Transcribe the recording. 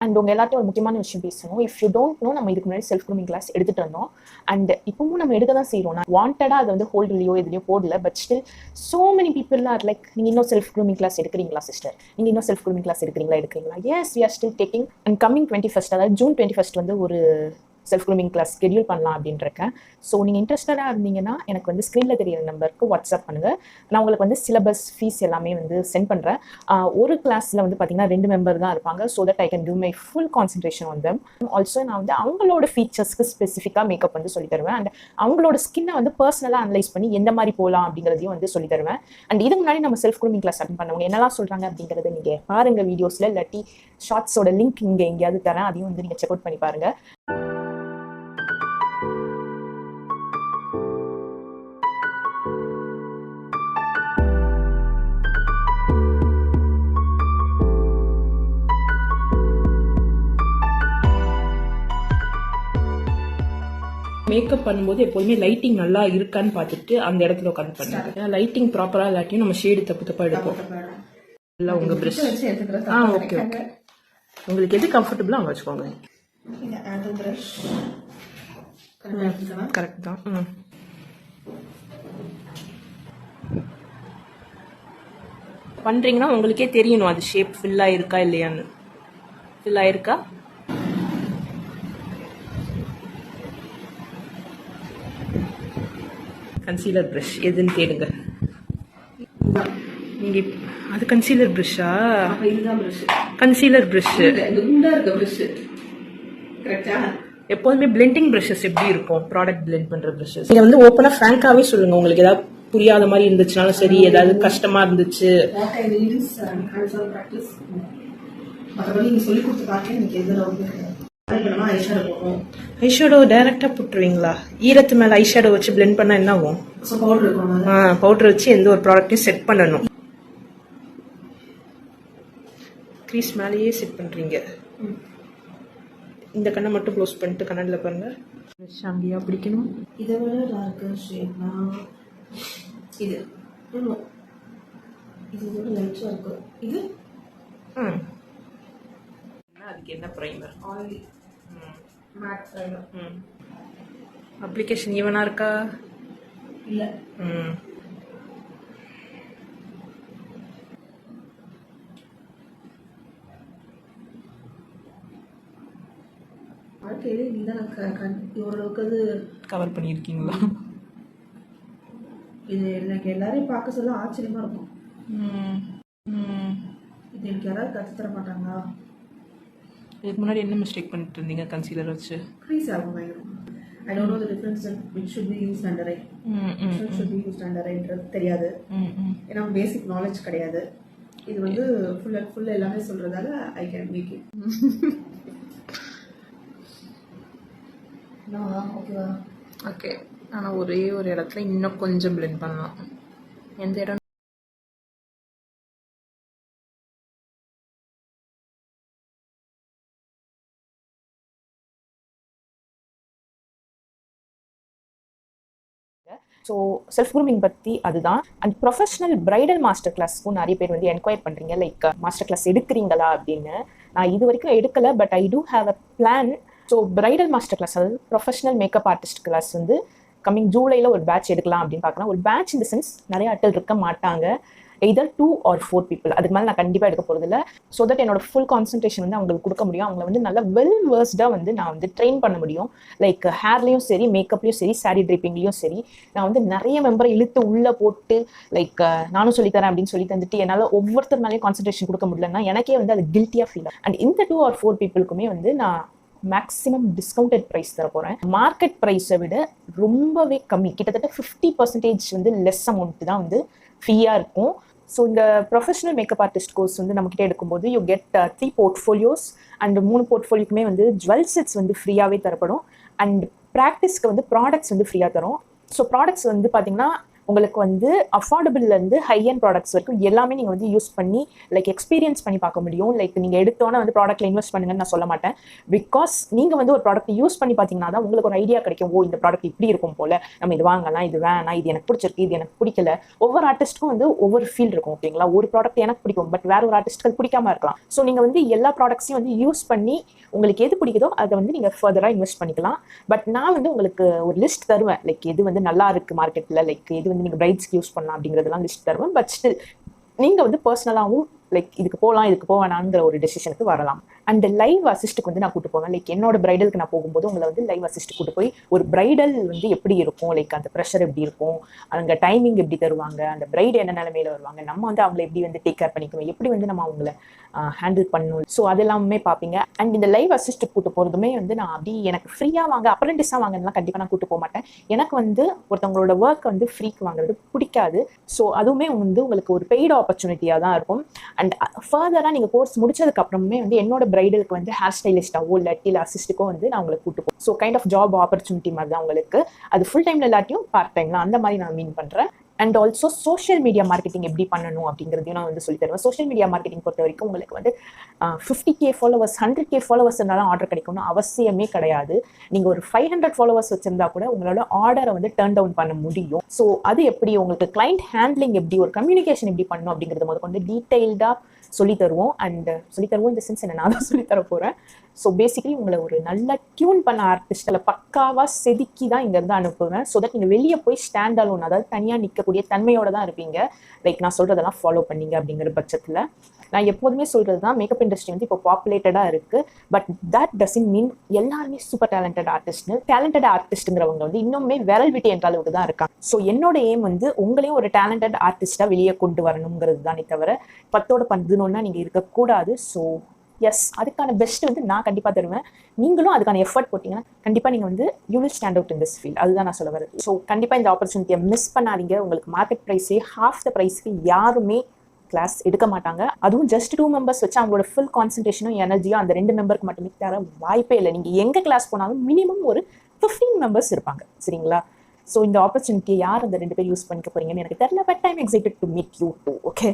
And உங்கள் எல்லாத்தையும் ஒரு முக்கியமான விஷயம் பேசணும். இஃப் யூ டோன்ட் நோ, நம்ம இதுக்கு முன்னாடி செல்ஃப் க்ரூமிங் கிளாஸ் எடுத்துகிட்டு இருந்தோம். அண்ட் இப்பவும் நம்ம எடுக்க தான் செய்கிறோம். நான் வாண்டடாக அதை வந்து ஹோல்ட்லையோ எதுலையோ போடல. But still so many people are like, நீங்கள் இன்னும் செல்ஃப் க்ரூமிங் கிளாஸ் எடுக்கிறீங்களா சிஸ்டர், நீங்கள் இன்னும் செல்ஃப் க்ரூமிங் கிளாஸ் எடுக்கிறீங்களா? Yes, we are still taking. And coming 21st, அதாவது June 21st வந்து ஒரு செல்ஃப் க்ரூமிங் கிளாஸ் ஸ்கெடியூல் பண்ணலாம் அப்படின்னு இருக்கேன். ஸோ நீங்கள் இன்ட்ரெஸ்டடாக இருந்தீங்கன்னா எனக்கு வந்து ஸ்க்ரீனில் தெரியிற நம்பருக்கு வாட்ஸ்அப் பண்ணுங்கள். நான் உங்களுக்கு வந்து சிலபஸ் ஃபீஸ் எல்லாமே வந்து சென்ட் பண்ணுறேன். ஒரு கிளாஸில் வந்து பார்த்தீங்கன்னா 2 மெம்பர் தான் இருப்பாங்க. So that I can give my full concentration on them. Also நான் வந்து அவங்களோட ஃபீச்சர்ஸ்க்கு ஸ்பெசிஃபிக்காக மேக்கப் வந்து சொல்லி தருவேன். அண்ட் அவங்களோட ஸ்கின்னை வந்து பர்சனலாக அனலைஸ் பண்ணி எந்த மாதிரி போகலாம் அப்படிங்கிறதையும் வந்து சொல்லி தருவேன். அண்ட் இதுக்கு முன்னாடி நம்ம செல்ஃப் க்ரூமிங் கிளாஸ் அட்டன் பண்ணவங்க என்னெல்லாம் சொல்கிறாங்க அப்படிங்கிறத நீங்கள் பாருங்கள் வீடியோஸில், இல்லாட்டி ஷார்ட்ஸோட லிங்க் இங்கே எங்கேயாவது தரேன், அதையும் வந்து நீங்கள் செக் அவுட் பண்ணி பாருங்கள். மேக்கப் பண்ணும்போது எப்போதுமே லைட்டிங் நல்லா இருக்கான்னு பார்த்துட்டு அந்த இடத்துல உட்காந்து பண்ணுங்க. ஏன்னா லைட்டிங் ப்ராப்பராக இல்லாட்டியும் நம்ம ஷேடு தப்பு எடுப்போம். இல்லை உங்க ப்ரஷ் ஓகே ஓகே, உங்களுக்கு எது கம்ஃபர்டபுளோ அவங்க வச்சுக்கோங்க. கரெக்ட் தான். பண்றீங்கன்னா உங்களுக்கே தெரியணும் அது ஷேப் ஃபில் ஆயிருக்கா இல்லையான்னு. ஃபில் ஆயிருக்கா? கன்சீலர் ப்ரஷ் எதுன்னு கேளுங்க. நீங்க அது கன்சீலர் ப்ரஷ்ஷா? இதுதான் ப்ரஷ், கன்சீலர் ப்ரஷ். இந்த குண்டா இருக்க ப்ரஷ் கரெக்ட்டா? எப்போதுமே பிளெண்டிங் ப்ரஷஸ் எப்படி இருக்கும், ப்ராடக்ட் பிளெண்ட் பண்ற ப்ரஷஸ். நீங்க வந்து ஓப்பனா ஃப்ராங்காவே சொல்லுங்க. உங்களுக்கு ஏதாவது புரியாத மாதிரி இருந்துச்சுனாலும் சரி, ஏதாவது கஷ்டமா இருந்துச்சு, மற்றபடி சொல்லி கொடுத்து பார்க்க எனக்கு எந்த அளவுக்கு ஐஷேடோ டைரக்டா போட்டுருவீங்களா? ஈரத்து மேல ஐஷேடோ வச்சு பிளெண்ட் பண்ணா என்ன ஆகும்? பவுடர் வச்சு எந்த ஒரு ப்ராடக்ட்டையும் செட் பண்ணணும். க்ரீஸ் மேலேயே செட் பண்றீங்க. இந்த கண்ணை மட்டும் க்ளோஸ் பண்ணிட்டு கண்ணாடியில் பாருங்க. அங்கேயா பிடிக்கணும். இதை விட டார்க்கர் ஷேட்னா இது இதோட லைட்டா இருக்கு. இது அதுக்கு என்ன primer? Oil matte primer. Application ஈவனா இருக்கா? இல்ல. வாழ்க்கையில ஓரளவுக்கு அது கவர் பண்ணியிருக்கீங்களா? இது எனக்கு எல்லாரையும் பார்க்க சொல்ல ஆச்சரியமா இருக்கும். இது எனக்கு யாராவது கற்றுத்தர மாட்டாங்களா? இதுக்கு முன்னாடி என்ன மிஸ்டேக் பண்ணிட்டு இருந்தீங்க கன்சீலர் வச்சு? க்ரீஸ் ஆகும் பயங்கரம். I don't know the difference in which should be used under eye. Which should be used under eye தெரியாது. ஏன்னா பேசிக் நாலேஜ் கிடையாது. இது வந்து ஃபுல் எல்லாமே சொல்றதால I can make it. ஓகேவா? ஓகே. ஆனால் ஒரே ஒரு இடத்துல இன்னும் கொஞ்சம் பிளெண்ட் பண்ணலாம். எந்த இடம்? ஸோ செல்ஃப் க்ரூமிங் பற்றி அதுதான். அண்ட் ப்ரொஃபஷனல் பிரைடல் மாஸ்டர் கிளாஸ்க்கும் நிறைய பேர் வந்து என்கொயர் பண்ணுறீங்க, லைக் மாஸ்டர் கிளாஸ் எடுக்கிறீங்களா அப்படின்னு. நான் இது வரைக்கும் எடுக்கலை, but I do have a plan. So bridal master class, அதாவது ப்ரொஃபஷனல் மேக்கப் ஆர்டிஸ்ட் கிளாஸ் வந்து கம்மிங் ஜூலையில் ஒரு பேட்ச் எடுக்கலாம் அப்படின்னு பார்க்கலாம். ஒரு பேட்ச் இந்த சென்ஸ் நிறைய ஆட்கள் இருக்க மாட்டாங்க, எய்தர் 2 or 4 people. அதுக்கு மேலே நான் கண்டிப்பாக எடுக்க போகிறது இல்லை. ஸோ தட் என்னோட ஃபுல் கான்சன்ட்ரேஷன் வந்து அவங்களுக்கு கொடுக்க முடியும். அவங்கள வந்து நல்லா வெல் வேர்ஸ்டாக வந்து நான் வந்து ட்ரெயின் பண்ண முடியும். லைக் ஹேர்லேயும் சரி, மேக்கப்லேயும் சரி, சாரீ ட்ரிப்பிங்லேயும் சரி. நான் வந்து நிறைய மெம்பரை இழுத்து உள்ளே போட்டு லைக் நானும் சொல்லித்தரேன் அப்படின்னு சொல்லி தந்துட்டு என்னால் ஒவ்வொருத்தர் மேலேயும் கான்சன்ட்ரேஷன் கொடுக்க முடியலன்னா எனக்கே வந்து அது கில்ட்டியாக ஃபீல். அண்ட் இந்த 2 or 4 peopleக்குமே வந்து நான் மேக்ஸிமம் டிஸ்கவுண்டட் ப்ரைஸ் தர போகிறேன். மார்க்கெட் ப்ரைஸை விட ரொம்பவே கம்மி, கிட்டத்தட்ட 50% வந்து லெஸ் அமௌண்ட் தான் வந்து ஃபீயாக இருக்கும். ஸோ இந்த ப்ரொஃபஷனல் மேக்கப் ஆர்டிஸ்ட் கோர்ஸ் வந்து நம்மக்கிட்ட எடுக்கும்போது யூ கெட் 3 போர்ட்ஃபோலியோஸ் அண்ட் 3 போர்ட்ஃபோலியோக்குமே வந்து ஜுவல் செட்ஸ் வந்து ஃப்ரீயாகவே தரப்படும். அண்ட் ப்ராக்டிஸ்க்கு வந்து ப்ராடக்ட்ஸ் வந்து ஃப்ரீயாக தரும். ஸோ ப்ராடக்ட்ஸ் வந்து பார்த்தீங்கன்னா உங்களுக்கு வந்து அஃபோர்டபுள்லேருந்து ஹை அண்ட் ப்ராடக்ட்ஸ் வரைக்கும் எல்லாமே நீங்கள் வந்து யூஸ் பண்ணி லைக் எக்ஸ்பீரியன்ஸ் பண்ணி பார்க்க முடியும். லைக் நீங்கள் எடுத்தோன்னே வந்து ப்ராடக்ட்டில் இன்வெஸ்ட் பண்ணுங்கன்னு நான் சொல்ல மாட்டேன். பிகாஸ் நீங்கள் வந்து ஒரு ப்ராடக்ட் யூஸ் பண்ணி பார்த்தீங்கன்னா தான் உங்களுக்கு ஒரு ஐடியா கிடைக்கும். ஓ, இந்த ப்ராடக்ட் இப்படி இருக்கும் போல், நம்ம இது வாங்கலாம், இது வேணாம், இது எனக்கு பிடிச்சிருக்கு, இது எனக்கு பிடிக்கல. ஒவ்வொரு ஆர்டிஸ்ட்டுக்கும் வந்து ஒவ்வொரு ஃபீல் இருக்கும். ஓகேங்களா? ஒரு ப்ராடக்ட் எனக்கு பிடிக்கும், பட் வேற ஒரு ஆர்டிஸ்ட்கள் பிடிக்காம இருக்கலாம். ஸோ நீங்கள் வந்து எல்லா ப்ராடக்ட்ஸையும் வந்து யூஸ் பண்ணி உங்களுக்கு எது பிடிக்குதோ அதை வந்து நீங்கள் ஃபர்தராக இன்வெஸ்ட் பண்ணிக்கலாம். பட் நான் வந்து உங்களுக்கு ஒரு லிஸ்ட் தருவேன். லைக் எது வந்து நல்லா இருக்கு மார்க்கெட்டில், லைக் எது வந்து நீங்கள் பிரைட்ஸ்க்கு யூஸ் பண்ணலாம் அப்படிங்கிறதெல்லாம் லிஸ்ட் தருவேன். பட் ஸ்டில் நீங்கள் வந்து பர்சனலாகவும் லைக் இதுக்கு போகலாம், இதுக்கு போவேணாங்கிற ஒரு டெசிஷனுக்கு வரலாம். அண்ட் லைவ் அசிஸ்ட்டுக்கு வந்து நான் கூட்டு போவேன். லைக் என்னோட பிரைடலுக்கு நான் போகும்போது உங்களை வந்து லைவ் அசிஸ்ட் கூட்டு போய் ஒரு பிரைடல் வந்து எப்படி இருக்கும், லைக் அந்த ப்ரெஷர் எப்படி இருக்கும், அங்கே டைமிங் எப்படி தருவாங்க, அந்த பிரைடு என்ன நிலைமையில வருவாங்க, நம்ம வந்து அவங்களை எப்படி வந்து டேக் கேர் பண்ணிக்குவோம், எப்படி வந்து நம்ம அவங்கள ஹேண்டில் பண்ணணும். ஸோ அதெல்லாமே பார்ப்பீங்க. அண்ட் இந்த லைவ் அசிஸ்ட் கூட்டு போகிறதுமே வந்து நான் அப்படி எனக்கு ஃப்ரீயாக வாங்க, அப்ரெண்டிஸாக வாங்கினா கண்டிப்பாக நான் கூட்டு போக மாட்டேன். எனக்கு வந்து ஒருத்தவங்களோட ஒர்க் வந்து ஃப்ரீக்கு வாங்குறது பிடிக்காது. ஸோ அதுவுமே வந்து உங்களுக்கு ஒரு பெய்டு ஆப்பர்ச்சுனிட்டியாக தான் இருக்கும். அண்ட் ஃபர்தராக நீங்கள் கோர்ஸ் முடிச்சதுக்கு அப்புறமே வந்து என்னோட பிரைடலுக்கு வந்து ஹேர் ஸ்டைலிஸ்டாவோ இல்லாட்டி அசிஸ்ட்டுக்கோ வந்து நான் உங்களுக்கு கூட்டு போவேன். So kind of job opportunity மாதிரி தான் உங்களுக்கு. அது ஃபுல் டைமில் இல்லாட்டியும் பார்ட் டைம்ல அந்த மாதிரி நான் மீன் பண்ணுறேன். And also social media marketing எப்படி பண்ணணும் அப்படிங்கிறதையும் நான் வந்து சொல்லி தருவேன். சோஷியல் மீடியா மார்க்கெட்டிங் பொறுத்த வரைக்கும் உங்களுக்கு வந்து 50K ஃபாலோவர்ஸ் 100K ஃபாலோவர்ஸ் இருந்தாலும் ஆர்டர் கிடைக்கும்னு அவசியமே கிடையாது. நீங்கள் ஒரு 500 ஃபாலோவர்ஸ் வச்சிருந்தா கூட உங்களோட ஆர்டரை வந்து டர்ன் டவுன் பண்ண முடியும். ஸோ அது எப்படி உங்களுக்கு கிளைண்ட் ஹேண்ட்லிங் எப்படி, ஒரு கம்யூனிகேஷன் எப்படி பண்ணணும் அப்படிங்கிறது முதல் கொண்டு டீட்டெயில்டாக சொல்லி தருவோம். அண்ட் சொல்லி தருவோம் இந்த சென்ஸ் என்ன நான் தான் சொல்லி தர போகிறேன். ஸோ பேசிக்கலி உங்களை ஒரு நல்ல டியூன் பண்ண ஆர்டிஸ்ட்டில் பக்காவாக செதுக்கி தான் இங்கேருந்து அனுப்புவேன். ஸோ தட் நீங்கள் வெளியே போய் ஸ்டாண்ட் அலோன், அதாவது தனியாக நிற்கக்கூடிய தன்மையோடு தான் இருப்பீங்க. லைக் நான் சொல்கிறதெல்லாம் ஃபாலோ பண்ணீங்க அப்படிங்கிற பட்சத்தில் நான் எப்போதுமே சொல்கிறது தான், மேக்கப் இண்டஸ்ட்ரி வந்து இப்போ பாப்புலேட்டடாக இருக்குது. பட் தட் டசன்ட் மீன் எல்லாருமே சூப்பர் டேலண்டட் ஆர்டிஸ்ட்னு. டேலண்டட் ஆர்டிஸ்ட்டுங்கிறவங்க வந்து இன்னுமே விரல் விட்டு என்ற அளவுக்கு தான் இருக்காங்க. ஸோ என்னோட எய்ம் வந்து உங்களையும் ஒரு டேலண்டட் ஆர்டிஸ்ட்டாக வெளியே கொண்டு வரணுங்கிறது தானே தவிர 10ஓட 11 நீங்கள் இருக்கக்கூடாது. ஸோ எஸ், அதுக்கான பெஸ்ட் வந்து நான் கண்டிப்பாக தருவேன். நீங்களும் அதுக்கான எஃபர்ட் போட்டிங்கன்னா கண்டிப்பாக நீங்கள் வந்து you will stand out in this field. அதுதான் நான் சொல்ல வரது. ஸோ கண்டிப்பாக இந்த ஆப்பர்ச்சுனிட்டியை மிஸ் பண்ணாதீங்க. உங்களுக்கு மார்க்கெட் ப்ரைஸே ஹாஃப் த ப்ரைஸ்க்கு யாருமே கிளாஸ் எடுக்க மாட்டாங்க. அதுவும் ஜஸ்ட் 2 மெம்பர்ஸ் வச்சு அவங்களோட ஃபுல் கான்சன்ட்ரேஷனும் எனர்ஜியும் அந்த 2 மெம்பருக்கு மட்டுமே தர வாய்ப்பே இல்லை. நீங்கள் எங்கே கிளாஸ் போனாலும் மினிமம் ஒரு 15 மெம்பர்ஸ் இருப்பாங்க. சரிங்களா? ஸோ இந்த ஆப்பர்ச்சுனிட்டியை யார் அந்த 2 பேர் யூஸ் பண்ணிக்க போறீங்கன்னு எனக்கு தெரியல. But I'm excited to meet you too. Okay.